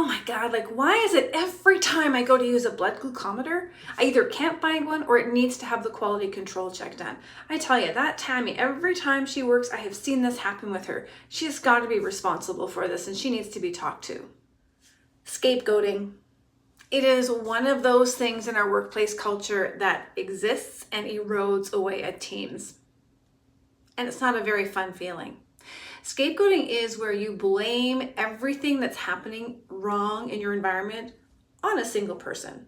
oh my God, like why is it every time I go to use a blood glucometer, I either can't find one or it needs to have the quality control check done? I tell you, that Tammy, every time she works, I have seen this happen with her. She has got to be responsible for this and she needs to be talked to. Scapegoating. It is one of those things in our workplace culture that exists and erodes away at teams. And it's not a very fun feeling. Scapegoating is where you blame everything that's happening wrong in your environment on a single person,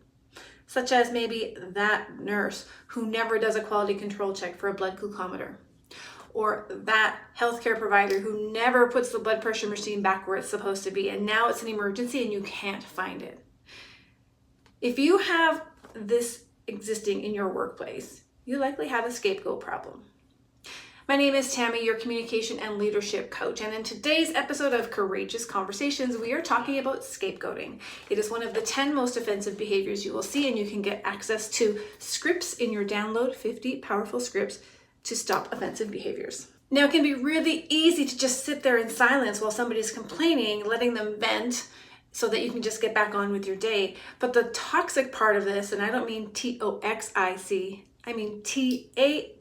such as maybe that nurse who never does a quality control check for a blood glucometer, or that healthcare provider who never puts the blood pressure machine back where it's supposed to be, and now it's an emergency and you can't find it. If you have this existing in your workplace, you likely have a scapegoat problem. My name is Tammy, your communication and leadership coach, and in today's episode of Courageous Conversations, we are talking about scapegoating. It is one of the 10 most offensive behaviors you will see, and you can get access to scripts in your download, 50 powerful scripts to stop offensive behaviors. Now, it can be really easy to just sit there in silence while somebody's complaining, letting them vent so that you can just get back on with your day. But the toxic part of this, and I don't mean Toxic, I mean Talksick,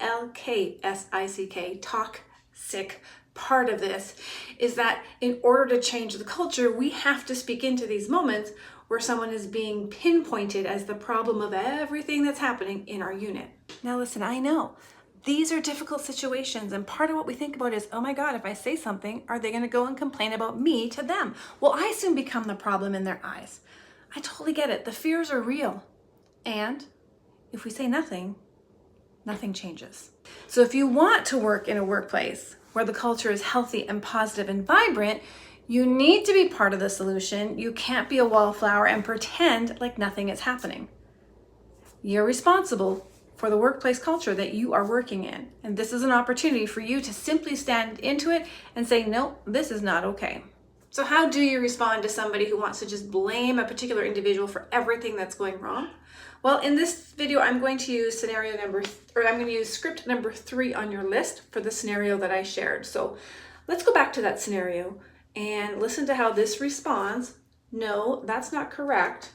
toxic part of this is that in order to change the culture, we have to speak into these moments where someone is being pinpointed as the problem of everything that's happening in our unit. Now listen, I know these are difficult situations, and part of what we think about is, oh my God, if I say something, are they going to go and complain about me to them? Will I soon become the problem in their eyes? I totally get it. The fears are real. And if we say nothing changes. So if you want to work in a workplace where the culture is healthy and positive and vibrant, you need to be part of the solution. You can't be a wallflower and pretend like nothing is happening. You're responsible for the workplace culture that you are working in. And this is an opportunity for you to simply stand into it and say, no, this is not okay. So how do you respond to somebody who wants to just blame a particular individual for everything that's going wrong? Well, in this video, I'm going to use script number 3 on your list for the scenario that I shared. So let's go back to that scenario and listen to how this responds. No, that's not correct.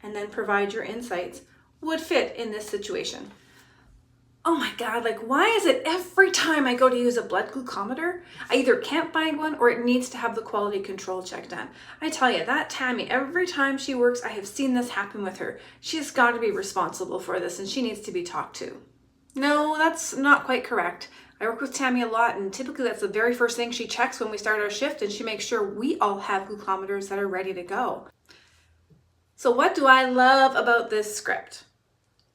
And then provide your insights would fit in this situation. Oh my God, like why is it every time I go to use a blood glucometer, I either can't find one or it needs to have the quality control check done? I tell you, that Tammy, every time she works, I have seen this happen with her. She has got to be responsible for this and she needs to be talked to. No, that's not quite correct. I work with Tammy a lot, and typically that's the very first thing she checks when we start our shift, and she makes sure we all have glucometers that are ready to go. So what do I love about this script?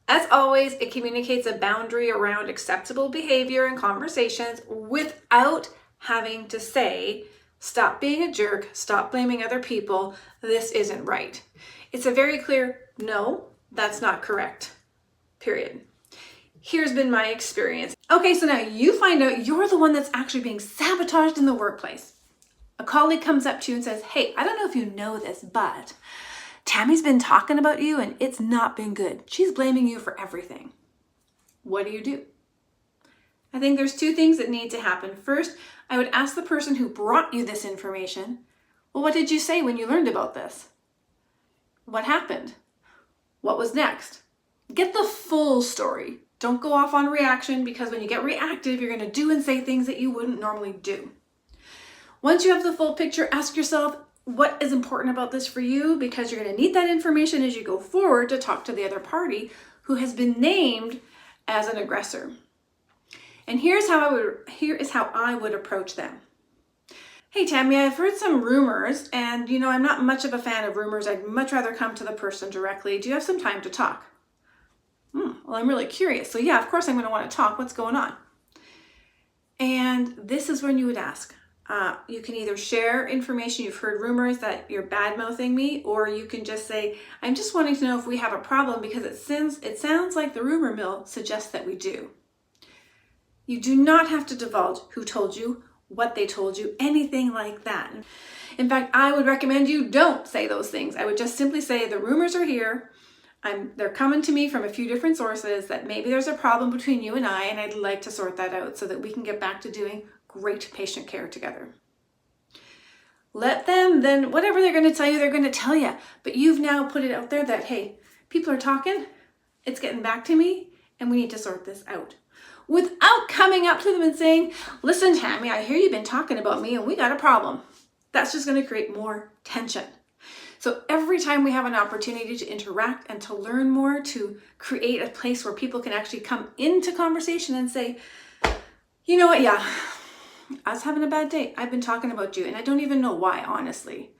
As always, it communicates a boundary around acceptable behavior and conversations without having to say, stop being a jerk, stop blaming other people, this isn't right. It's a very clear, no, that's not correct, period. Here's been my experience. Okay, so now you find out you're the one that's actually being sabotaged in the workplace. A colleague comes up to you and says, hey, I don't know if you know this, but Tammy's been talking about you and it's not been good. She's blaming you for everything. What do? I think there's 2 things that need to happen. First, I would ask the person who brought you this information, well, what did you say when you learned about this? What happened? What was next? Get the full story. Don't go off on reaction, because when you get reactive, you're going to do and say things that you wouldn't normally do. Once you have the full picture, ask yourself, what is important about this for you? Because you're going to need that information as you go forward to talk to the other party who has been named as an aggressor. And here is how I would approach them. Hey Tammy, I've heard some rumors, and I'm not much of a fan of rumors. I'd much rather come to the person directly. Do you have some time to talk? Well, I'm really curious. So yeah, of course I'm going to want to talk. What's going on? And this is when you would ask. You can either share information, you've heard rumors that you're bad-mouthing me, or you can just say, I'm just wanting to know if we have a problem because it sounds like the rumor mill suggests that we do. You do not have to divulge who told you, what they told you, anything like that. In fact, I would recommend you don't say those things. I would just simply say the rumors are here. They're coming to me from a few different sources that maybe there's a problem between you and I'd like to sort that out so that we can get back to doing great patient care together. Let them, then whatever they're going to tell you, they're going to tell you. But you've now put it out there that, hey, people are talking, it's getting back to me, and we need to sort this out. Without coming up to them and saying, listen, Tammy, I hear you've been talking about me and we got a problem. That's just going to create more tension. So every time we have an opportunity to interact and to learn more, to create a place where people can actually come into conversation and say, you know what, yeah, I was having a bad day. I've been talking about you and I don't even know why, honestly.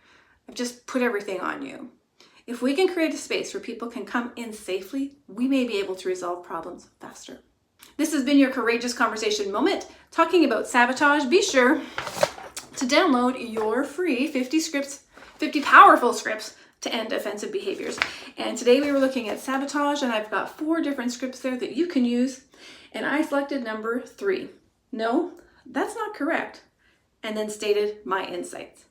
I've just put everything on you. If we can create a space where people can come in safely, we may be able to resolve problems faster. This has been your Courageous Conversation Moment, talking about sabotage. Be sure to download your free 50 powerful scripts to end offensive behaviors. And today we were looking at sabotage, and I've got 4 different scripts there that you can use. And I selected number 3. No, that's not correct. And then stated my insights.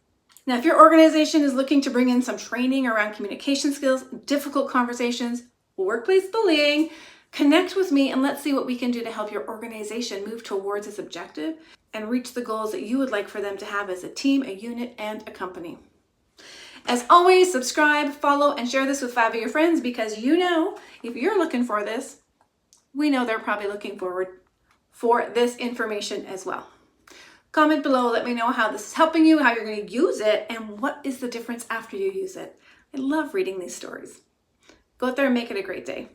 Now, if your organization is looking to bring in some training around communication skills, difficult conversations, workplace bullying, connect with me and let's see what we can do to help your organization move towards its objective and reach the goals that you would like for them to have as a team, a unit, and a company. As always, subscribe, follow, and share this with 5 of your friends, because you know, if you're looking for this, we know they're probably looking forward for this information as well. Comment below, let me know how this is helping you, how you're going to use it, and what is the difference after you use it. I love reading these stories. Go out there and make it a great day.